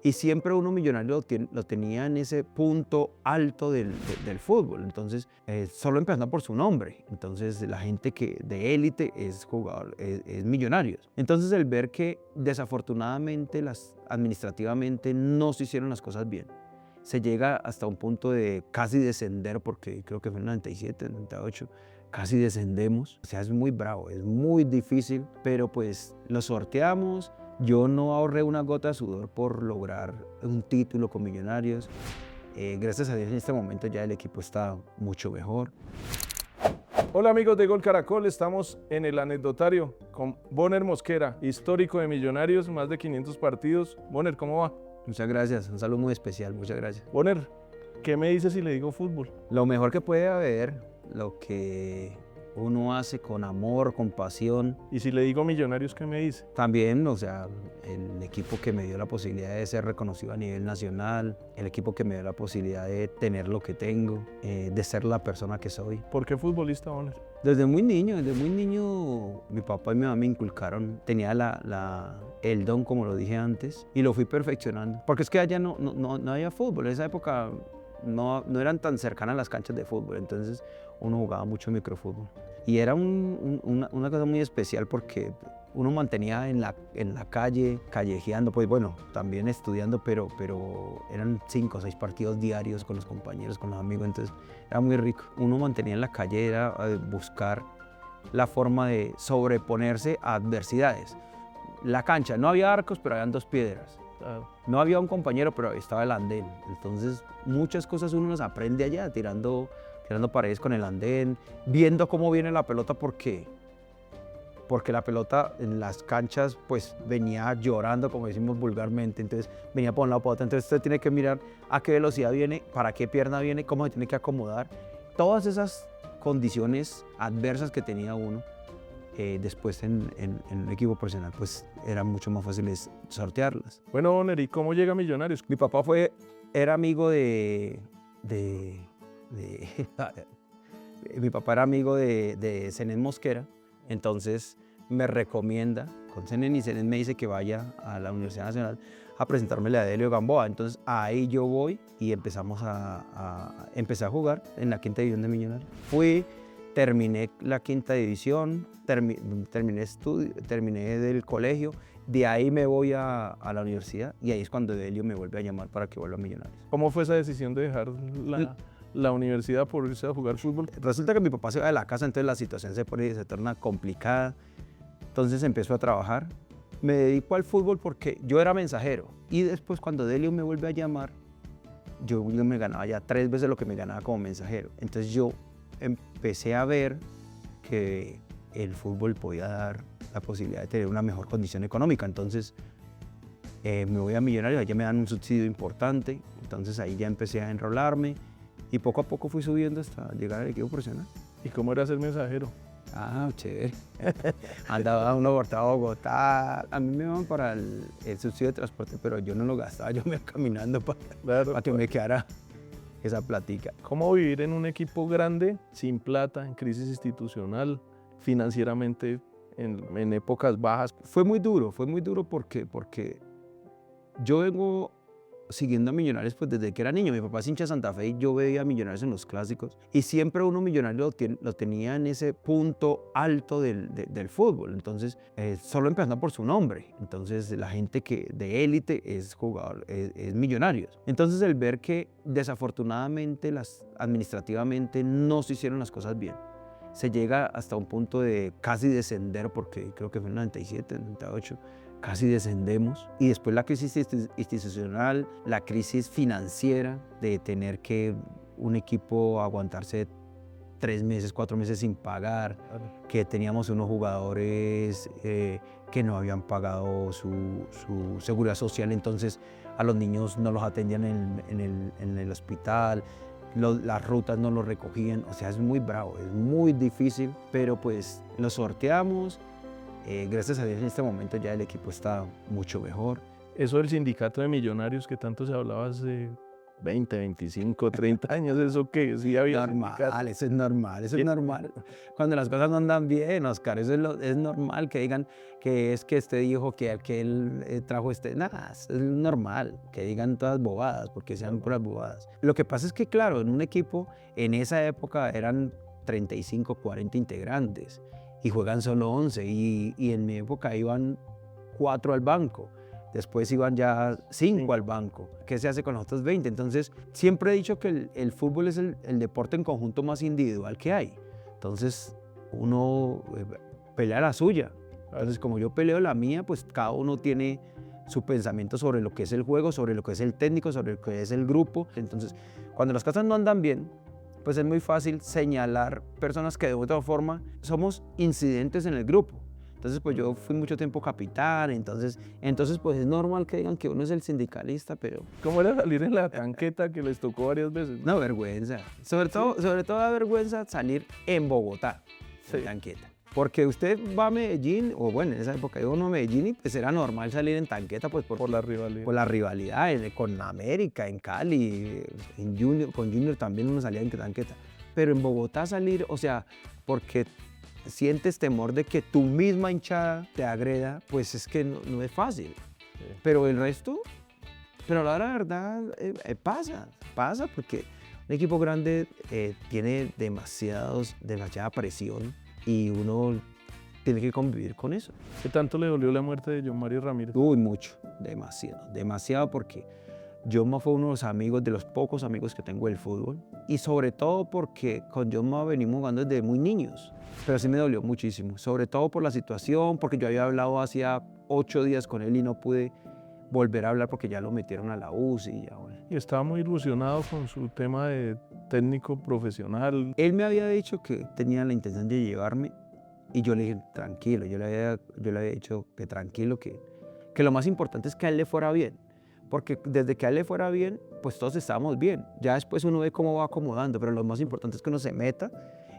Y siempre uno Millonario lo tenía en ese punto alto del fútbol. Entonces, solo empezando por su nombre. Entonces, la gente que de élite es jugador, es Millonarios. Entonces, el ver que desafortunadamente administrativamente no se hicieron las cosas bien. Se llega hasta un punto de casi descender, porque creo que fue en el 97, 98, casi descendemos. O sea, es muy bravo, es muy difícil, pero pues lo sorteamos. Yo no ahorré una gota de sudor por lograr un título con Millonarios. Gracias a Dios en este momento ya el equipo está mucho mejor. Hola amigos de Gol Caracol, estamos en el anecdotario con Bonner Mosquera, histórico de Millonarios, más de 500 partidos. Bonner, ¿cómo va? Muchas gracias, un saludo muy especial, muchas gracias. Bonner, ¿qué me dice si le digo fútbol? Lo mejor que puede haber, lo que uno hace con amor, con pasión. Y si le digo Millonarios, ¿qué me dice? También, o sea, el equipo que me dio la posibilidad de ser reconocido a nivel nacional, el equipo que me dio la posibilidad de tener lo que tengo, de ser la persona que soy. ¿Por qué futbolista, Bonner? Desde muy niño, mi papá y mi mamá me inculcaron, tenía el don, como lo dije antes, y lo fui perfeccionando. Porque es que allá no había fútbol, en esa época no eran tan cercanas las canchas de fútbol, entonces uno jugaba mucho microfútbol. Y era una cosa muy especial porque uno mantenía en la calle, callejeando, pues bueno, también estudiando, pero eran 5 o 6 partidos diarios con los compañeros, con los amigos, entonces era muy rico. Uno mantenía en la calle, era buscar la forma de sobreponerse a adversidades. La cancha, no había arcos, pero habían 2 piedras. No había un compañero, pero estaba el andén. Entonces, muchas cosas uno las aprende allá, tirando paredes con el andén, viendo cómo viene la pelota, porque la pelota en las canchas pues venía llorando, como decimos vulgarmente, entonces venía por un lado para otro, entonces usted tiene que mirar a qué velocidad viene, para qué pierna viene, cómo se tiene que acomodar. Todas esas condiciones adversas que tenía uno, después en el equipo profesional, pues eran mucho más fáciles sortearlas. Bueno, Bonner, ¿y cómo llega a Millonarios? Mi papá era amigo mi papá era amigo de Zenén Mosquera, entonces me recomienda con Zenén, y Zenén me dice que vaya a la Universidad Nacional a presentármele a Delio Gamboa. Entonces ahí yo voy y empecé a jugar en la 5ª división de Millonarios. Terminé la 5ª división, terminé del colegio, de ahí me voy a la universidad y ahí es cuando Delio me vuelve a llamar para que vuelva a Millonarios. ¿Cómo fue esa decisión de dejar la universidad por irse a jugar fútbol? Resulta que mi papá se va de la casa, entonces la situación se torna complicada. Entonces empezó a trabajar. Me dedico al fútbol porque yo era mensajero. Y después cuando Delio me vuelve a llamar, yo me ganaba ya 3 veces lo que me ganaba como mensajero. Entonces yo empecé a ver que el fútbol podía dar la posibilidad de tener una mejor condición económica. Entonces me voy a Millonarios, allá me dan un subsidio importante. Entonces ahí ya empecé a enrolarme. Y poco a poco fui subiendo hasta llegar al equipo profesional. ¿Y cómo era ser mensajero? Ah, chévere. Andaba uno por toda Bogotá. A mí me iban para el subsidio de transporte, pero yo no lo gastaba, yo me iba caminando para que me quedara esa platica. ¿Cómo vivir en un equipo grande, sin plata, en crisis institucional, financieramente en épocas bajas? Fue muy duro porque yo vengo siguiendo a Millonarios pues desde que era niño. Mi papá es hincha de Santa Fe y yo veía a Millonarios en los clásicos y siempre uno Millonario lo tenía en ese punto alto del fútbol. Entonces, solo empezando por su nombre. Entonces, la gente que de élite es jugador, es Millonarios. Entonces, el ver que desafortunadamente administrativamente no se hicieron las cosas bien. Se llega hasta un punto de casi descender, porque creo que fue en el 97, 98, casi descendemos. Y después la crisis institucional, la crisis financiera de tener que un equipo aguantarse 3 meses, 4 meses sin pagar, que teníamos unos jugadores que no habían pagado su seguridad social, entonces a los niños no los atendían en el hospital, las rutas no los recogían, o sea, es muy bravo, es muy difícil, pero pues lo sorteamos. Gracias a Dios en este momento ya el equipo está mucho mejor. Eso del sindicato de Millonarios que tanto se hablaba hace 20, 25, 30 años, ¿eso qué? Sí había sindicato. Normal, eso es normal, eso es normal. Cuando las cosas no andan bien, Oscar, eso es normal que digan que es que este dijo que aquel trajo este. Nada, es normal que digan todas bobadas, porque sean puras bobadas. Lo que pasa es que, claro, en un equipo, en esa época eran 35, 40 integrantes y juegan solo 11 y en mi época iban 4 al banco. Después iban ya 5 al banco. ¿Qué se hace con los otros 20? Entonces, siempre he dicho que el fútbol es el deporte en conjunto más individual que hay. Entonces, uno pelea la suya. Entonces, como yo peleo la mía, pues cada uno tiene su pensamiento sobre lo que es el juego, sobre lo que es el técnico, sobre lo que es el grupo. Entonces, cuando las cosas no andan bien, pues es muy fácil señalar personas que de otra forma somos incidentes en el grupo. Entonces, pues yo fui mucho tiempo capitán, entonces pues es normal que digan que uno es el sindicalista, pero... ¿Cómo era salir en la tanqueta que les tocó varias veces? No, vergüenza. Sobre todo da vergüenza salir en Bogotá, en tanqueta. Porque usted va a Medellín, o bueno, en esa época iba uno a Medellín y pues era normal salir en tanqueta pues Por la rivalidad. Por la rivalidad con América, en Cali, con Junior también uno salía en tanqueta. Pero en Bogotá salir, o sea, porque sientes temor de que tu misma hinchada te agreda, pues es que no es fácil. Sí. Pero el resto, pero la verdad pasa porque un equipo grande tiene demasiada presión y uno tiene que convivir con eso. ¿Qué tanto le dolió la muerte de John Mario Ramírez? Uy, mucho, demasiado porque Jonma fue uno de los amigos, de los pocos amigos que tengo del fútbol y sobre todo porque con Jonma venimos jugando desde muy niños. Pero sí me dolió muchísimo, sobre todo por la situación, porque yo había hablado hacía 8 días con él y no pude volver a hablar porque ya lo metieron a la UCI y ya, bueno. Y estaba muy ilusionado con su tema de técnico profesional. Él me había dicho que tenía la intención de llevarme y yo le dije, tranquilo, yo le había dicho que tranquilo, que lo más importante es que a él le fuera bien. Porque desde que a él le fuera bien, pues todos estábamos bien. Ya después uno ve cómo va acomodando, pero lo más importante es que uno se meta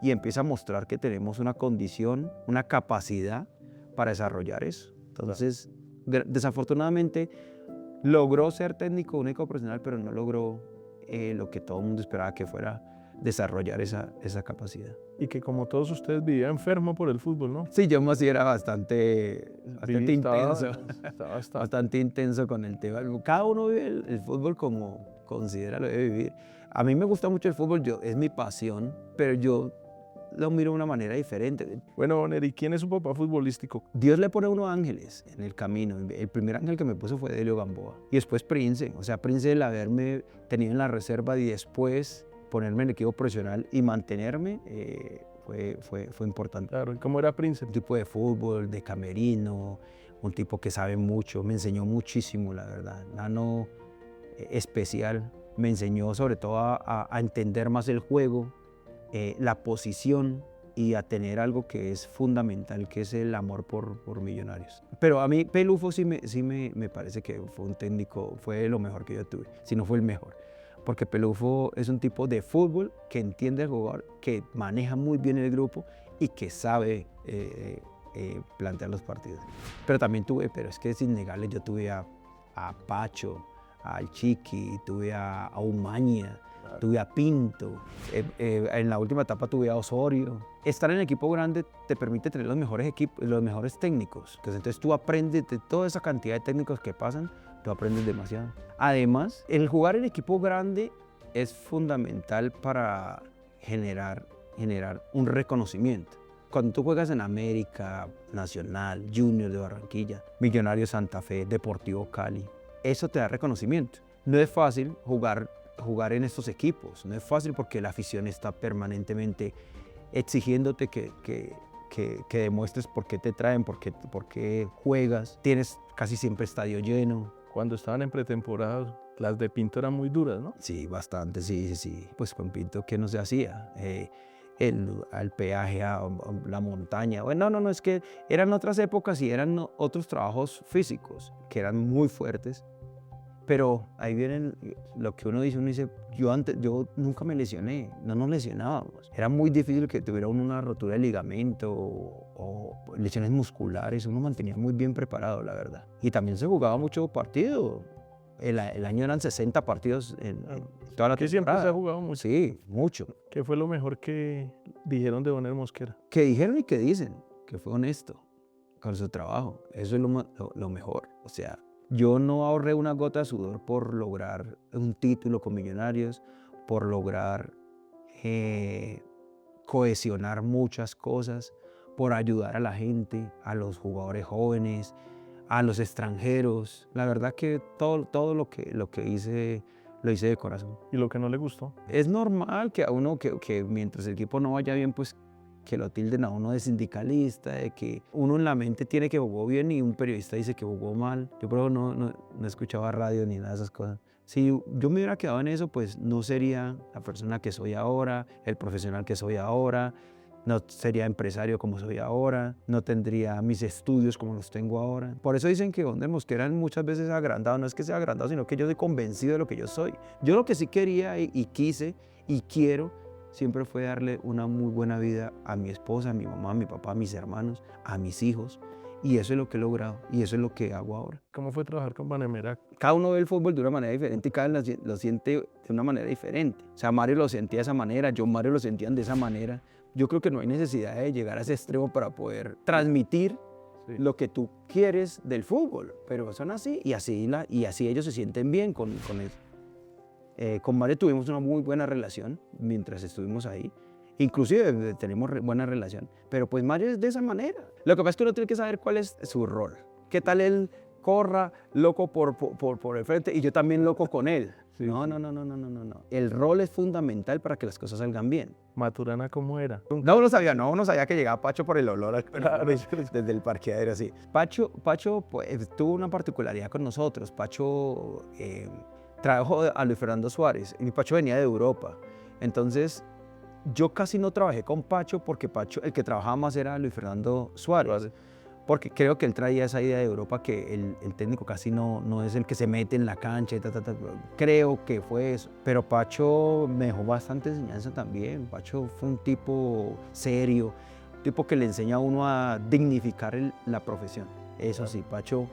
y empieza a mostrar que tenemos una condición, una capacidad para desarrollar eso. Entonces, desafortunadamente, logró ser técnico único profesional, pero no logró lo que todo el mundo esperaba que fuera desarrollar esa capacidad. Y que como todos ustedes vivía enfermo por el fútbol, ¿no? Sí, yo más sí era bastante intenso. Estaba. Bastante intenso con el tema. Cada uno vive el fútbol como considera lo debe vivir. A mí me gusta mucho el fútbol, es mi pasión, pero yo lo miro de una manera diferente. Bueno, Bonner, ¿y quién es su papá futbolístico? Dios le pone unos ángeles en el camino. El primer ángel que me puso fue Delio Gamboa. Y después Prince. O sea, Prince, el haberme tenido en la reserva y después ponerme en el equipo profesional y mantenerme fue importante. Claro, ¿y cómo era Prince? Un tipo de fútbol, de camerino, un tipo que sabe mucho, me enseñó muchísimo, la verdad. Nano especial, me enseñó sobre todo a entender más el juego, la posición y a tener algo que es fundamental, que es el amor por Millonarios. Pero a mí Pelufo sí me parece que fue un técnico, fue lo mejor que yo tuve, si no fue el mejor. Porque Pelufo es un tipo de fútbol que entiende el jugador, que maneja muy bien el grupo y que sabe plantear los partidos. Pero también pero es que es innegable, yo tuve a Pacho, al Chiqui, tuve a Umaña, tuve a Pinto, en la última etapa tuve a Osorio. Estar en el equipo grande te permite tener los mejores equipos, los mejores técnicos. Entonces tú aprendes de toda esa cantidad de técnicos que pasan, tú aprendes demasiado. Además, el jugar en equipo grande es fundamental para generar un reconocimiento. Cuando tú juegas en América, Nacional, Junior de Barranquilla, Millonarios Santa Fe, Deportivo Cali, eso te da reconocimiento. No es fácil jugar en estos equipos, no es fácil porque la afición está permanentemente exigiéndote que demuestres por qué te traen, por qué juegas. Tienes casi siempre estadio lleno. Cuando estaban en pretemporada, las de Pinto eran muy duras, ¿no? Sí, bastante, sí. Pues con Pinto, ¿qué no se hacía? Al peaje, a la montaña. Bueno, no, es que eran otras épocas y eran otros trabajos físicos que eran muy fuertes. Pero ahí viene lo que uno dice, yo nunca me lesioné, no nos lesionábamos. Era muy difícil que tuviera uno una rotura de ligamento o lesiones musculares, uno mantenía muy bien preparado, la verdad. Y también se jugaba mucho partido. el año eran 60 partidos en toda la Que siempre temporada. se ha jugado mucho. Sí, mucho. ¿Qué fue lo mejor que dijeron de Bonner Mosquera? Que dijeron y que dicen, que fue honesto con su trabajo. Eso es lo mejor. O sea, yo no ahorré una gota de sudor por lograr un título con Millonarios, por lograr cohesionar muchas cosas, por ayudar a la gente, a los jugadores jóvenes, a los extranjeros. La verdad que todo lo que hice, lo hice de corazón. ¿Y lo que no le gustó? Es normal que a uno, que mientras el equipo no vaya bien, pues que lo tilden a uno de sindicalista, de que uno en la mente tiene que jugó bien y un periodista dice que jugó mal. Yo por eso no escuchaba radio ni nada de esas cosas. Si yo me hubiera quedado en eso, pues no sería la persona que soy ahora, el profesional que soy ahora, no sería empresario como soy ahora, no tendría mis estudios como los tengo ahora. Por eso dicen que Bonner Mosquera muchas veces es agrandado. No es que sea agrandado, sino que yo soy convencido de lo que yo soy. Yo lo que sí quería y quise y quiero siempre fue darle una muy buena vida a mi esposa, a mi mamá, a mi papá, a mis hermanos, a mis hijos. Y eso es lo que he logrado y eso es lo que hago ahora. ¿Cómo fue trabajar con Vanemera? Cada uno ve el fútbol de una manera diferente y cada uno lo siente de una manera diferente. O sea, Mario lo sentía de esa manera, yo, Mario lo sentían de esa manera. Yo creo que no hay necesidad de llegar a ese extremo para poder transmitir lo que tú quieres del fútbol, pero son así y así ellos se sienten bien con eso. Con Mario tuvimos una muy buena relación mientras estuvimos ahí. Inclusive tenemos buena relación, pero pues Mario es de esa manera. Lo que pasa es que uno tiene que saber cuál es su rol. ¿Qué tal él corra loco por el frente y yo también loco con él? Sí, no. El rol es fundamental para que las cosas salgan bien. ¿Maturana cómo era? No, uno sabía que llegaba Pacho por el olor desde el parqueadero, así. Pacho pues, tuvo una particularidad con nosotros. Pacho trajo a Luis Fernando Suárez y mi Pacho venía de Europa. Entonces, yo casi no trabajé con Pacho porque Pacho, el que trabajaba más era Luis Fernando Suárez. Porque creo que él traía esa idea de Europa que el técnico casi no es el que se mete en la cancha. Creo que fue eso. Pero Pacho me dejó bastante enseñanza también. Pacho fue un tipo serio, un tipo que le enseña a uno a dignificar la profesión. Eso sí, Pacho,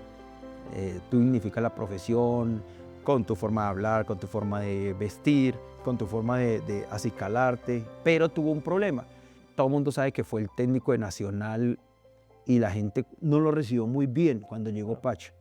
tú dignificas la profesión con tu forma de hablar, con tu forma de vestir, con tu forma de acicalarte. Pero tuvo un problema. Todo el mundo sabe que fue el técnico de Nacional y la gente no lo recibió muy bien cuando llegó Pacho.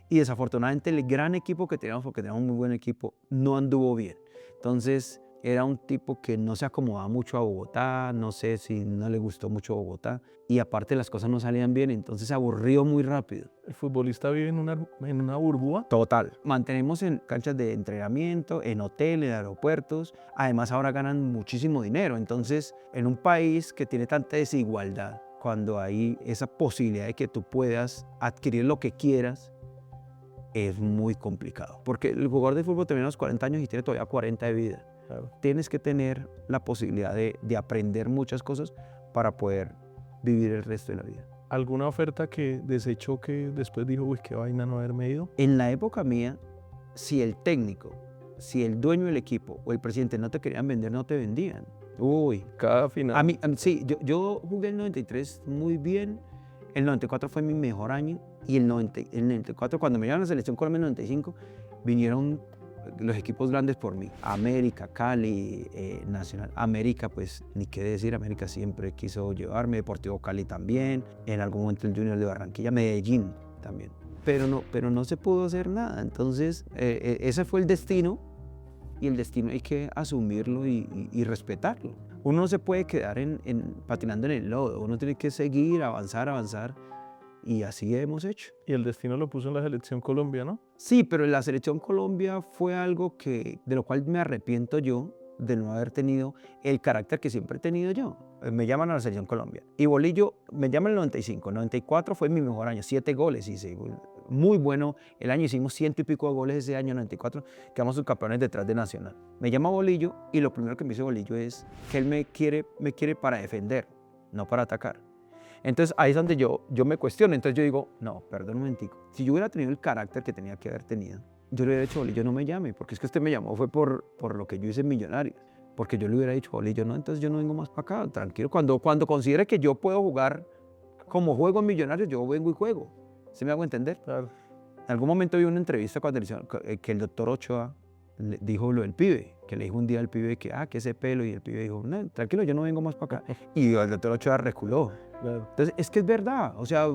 Y desafortunadamente el gran equipo que teníamos, porque teníamos un muy buen equipo, no anduvo bien. Entonces era un tipo que no se acomodaba mucho a Bogotá, no sé si no le gustó mucho Bogotá. Y aparte las cosas no salían bien, entonces se aburrió muy rápido. ¿El futbolista vive en una burbuja? Total. Mantenemos en canchas de entrenamiento, en hoteles, en aeropuertos. Además ahora ganan muchísimo dinero. Entonces en un país que tiene tanta desigualdad, cuando hay esa posibilidad de que tú puedas adquirir lo que quieras, es muy complicado. Porque el jugador de fútbol termina a los 40 años y tiene todavía 40 de vida. Claro. Tienes que tener la posibilidad de aprender muchas cosas para poder vivir el resto de la vida. ¿Alguna oferta que desechó que después dijo, uy, qué vaina no haberme ido? En la época mía, si el técnico, si el dueño del equipo o el presidente no te querían vender, no te vendían. Uy, cada final. A mí, sí, yo jugué el 93 muy bien, el 94 fue mi mejor año y el 94, cuando me llevaron a la selección Colombia en el 95, vinieron los equipos grandes por mí. América, Cali, Nacional. América, pues ni qué decir, América siempre quiso llevarme, Deportivo Cali también, en algún momento el Junior de Barranquilla, Medellín también. Pero no se pudo hacer nada, entonces ese fue el destino. Y el destino hay que asumirlo y respetarlo. Uno no se puede quedar patinando en el lodo, uno tiene que seguir, avanzar, y así hemos hecho. Y el destino lo puso en la selección Colombia, ¿no? Sí, pero la selección Colombia fue algo de lo cual me arrepiento yo de no haber tenido el carácter que siempre he tenido yo. Me llaman a la selección Colombia. Y Bolillo me llama en el 95, 94 fue mi mejor año, 7 goles hice. Muy bueno el año, hicimos 100 y pico de goles ese año, 94, quedamos subcampeones detrás de Nacional. Me llama Bolillo y lo primero que me dice Bolillo es que él me quiere para defender, no para atacar. Entonces ahí es donde yo me cuestiono, entonces yo digo, no, perdón un momentico, si yo hubiera tenido el carácter que tenía que haber tenido, yo le hubiera dicho, Bolillo, no me llame, porque es que usted me llamó fue por lo que yo hice en Millonarios, porque yo le hubiera dicho, Bolillo, no, entonces yo no vengo más para acá, tranquilo, cuando considere que yo puedo jugar como juego en Millonarios, yo vengo y juego. ¿Sí me hago entender? Claro. En algún momento vi una entrevista cuando que el doctor Ochoa le dijo lo del pibe, que le dijo un día al pibe que ese pelo, y el pibe dijo, no, tranquilo, yo no vengo más para acá. Y el doctor Ochoa reculó. Claro. Entonces, es que es verdad, o sea,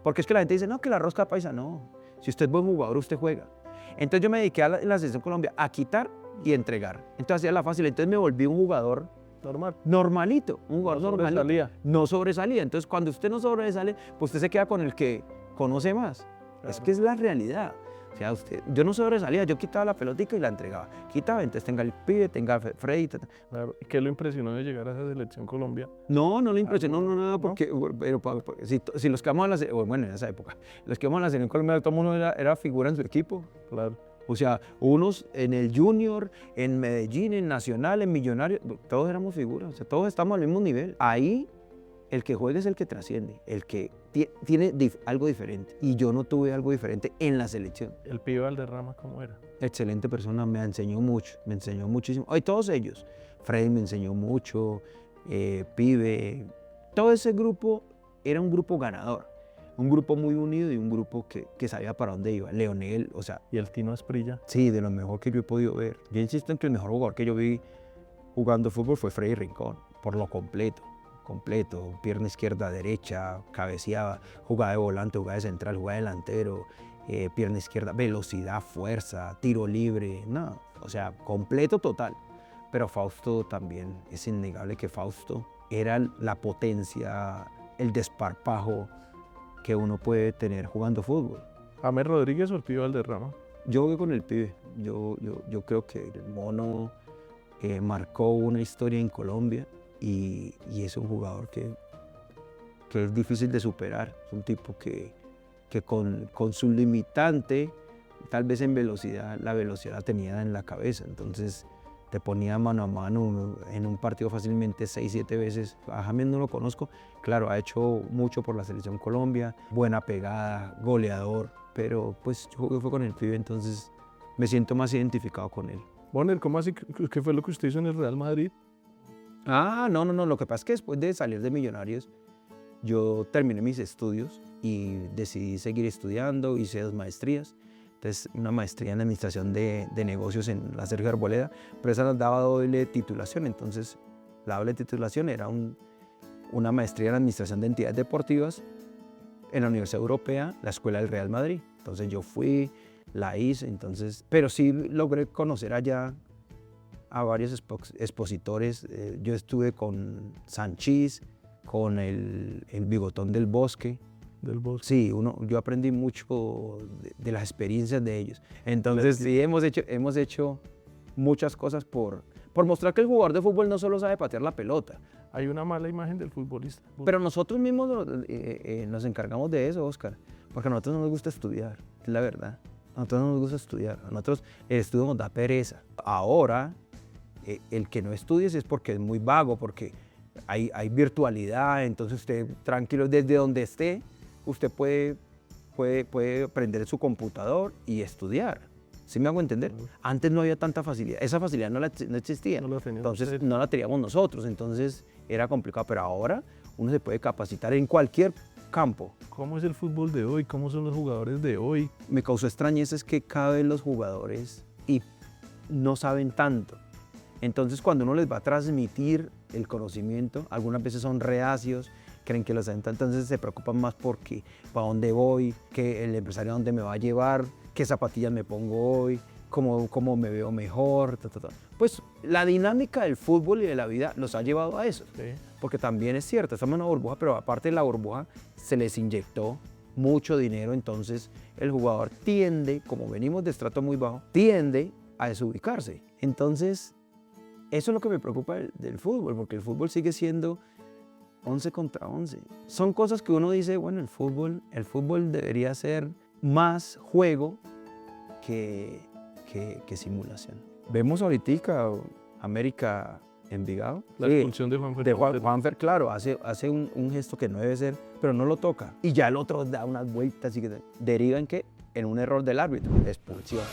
porque es que la gente dice, no, que la rosca paisa, no. Si usted es buen jugador, usted juega. Entonces yo me dediqué en la selección Colombia a quitar y entregar. Entonces hacía la fácil, entonces me volví un jugador Normal. normalito, un jugador No normalito. sobresalía. No sobresalía. Entonces cuando usted no sobresale, pues usted se queda con el que conoce más. Claro. Es que es la realidad. O sea, yo no sobresalía, yo quitaba la pelotica y la entregaba. Quitaba, entonces tenga el pibe, tenga Freddy. Claro. ¿Y qué lo impresionó de llegar a esa selección Colombia? No le impresionó nada, ¿no? porque si los que vamos a la selección, bueno, en esa época, los que vamos a la selección Colombia, todo el mundo era figura en su equipo. Claro. O sea, unos en el Junior, en Medellín, en Nacional, en Millonarios, todos éramos figuras, o sea, todos estamos al mismo nivel. Ahí el que juega es el que trasciende, el que tiene algo diferente. Y yo no tuve algo diferente en la selección. El pibe Valderrama, ¿cómo era? Excelente persona, me enseñó mucho, me enseñó muchísimo. Y todos ellos, Freddy me enseñó mucho, Pibe, todo ese grupo era un grupo ganador. Un grupo muy unido y un grupo que sabía para dónde iba. Leonel, o sea... ¿Y el Tino Asprilla? Sí, de lo mejor que yo he podido ver. Yo insisto en que el mejor jugador que yo vi jugando fútbol fue Freddy Rincón, por lo completo, pierna izquierda, derecha, cabeceaba, jugaba de volante, jugaba de central, jugaba de delantero, pierna izquierda, velocidad, fuerza, tiro libre, no, o sea, completo total. Pero Fausto también, es innegable que Fausto era la potencia, el desparpajo que uno puede tener jugando fútbol. ¿James Rodríguez o el pibe Valderrama? Yo voy con el pibe. Yo creo que el mono marcó una historia en Colombia y es un jugador que es difícil de superar. Es un tipo que con su limitante, tal vez en velocidad, la velocidad la tenía en la cabeza. Entonces te ponía mano a mano en un partido fácilmente 6-7 veces. A James no lo conozco. Claro, ha hecho mucho por la selección Colombia, buena pegada, goleador, pero pues yo jugué fue con el pibe, entonces me siento más identificado con él. Bonner, ¿cómo así? ¿Qué fue lo que usted hizo en el Real Madrid? No, lo que pasa es que después de salir de Millonarios, yo terminé mis estudios y decidí seguir estudiando, hice 2 maestrías. Entonces, una maestría en Administración de Negocios en la Sergio Arboleda, pero esa nos daba doble titulación. Entonces, la doble titulación era una maestría en Administración de Entidades Deportivas en la Universidad Europea, la Escuela del Real Madrid. Entonces, yo fui, la hice, pero sí logré conocer allá a varios expositores. Yo estuve con Sanchís, con el Bigotón del Bosque. Sí, yo aprendí mucho de las experiencias de ellos. Entonces sí, hemos hecho muchas cosas por mostrar que el jugador de fútbol no solo sabe patear la pelota. Hay una mala imagen del futbolista. Pero nosotros mismos nos encargamos de eso, Oscar, porque a nosotros no nos gusta estudiar, es la verdad. A nosotros no nos gusta estudiar, a nosotros el estudio nos da pereza. Ahora, el que no estudies es porque es muy vago, porque hay virtualidad, entonces usted tranquilo desde donde esté, usted puede prender su computador y estudiar. ¿Sí me hago entender? Antes no había tanta facilidad. Esa facilidad no existía. No la tenía entonces usted. no la teníamos nosotros. Entonces era complicado. Pero ahora uno se puede capacitar en cualquier campo. ¿Cómo es el fútbol de hoy? ¿Cómo son los jugadores de hoy? Me causó extrañeza es que cada vez los jugadores no saben tanto. Entonces cuando uno les va a transmitir el conocimiento, algunas veces son reacios, creen que lo saben tanto, entonces se preocupan más porque para dónde voy, que el empresario a dónde me va a llevar, qué zapatillas me pongo hoy, cómo me veo mejor. Pues la dinámica del fútbol y de la vida los ha llevado a eso. Sí. Porque también es cierto, estamos en una burbuja, pero aparte de la burbuja se les inyectó mucho dinero, entonces el jugador tiende, como venimos de estrato muy bajo, tiende a desubicarse. Entonces, eso es lo que me preocupa del fútbol, porque el fútbol sigue siendo 11 contra 11. Son cosas que uno dice, bueno, el fútbol debería ser más juego que simulación. Vemos ahorita América Envigado. La expulsión de Juanfer. De Juanfer, claro, hace un gesto que no debe ser, pero no lo toca. Y ya el otro da unas vueltas y que deriva en qué? En un error del árbitro, expulsión.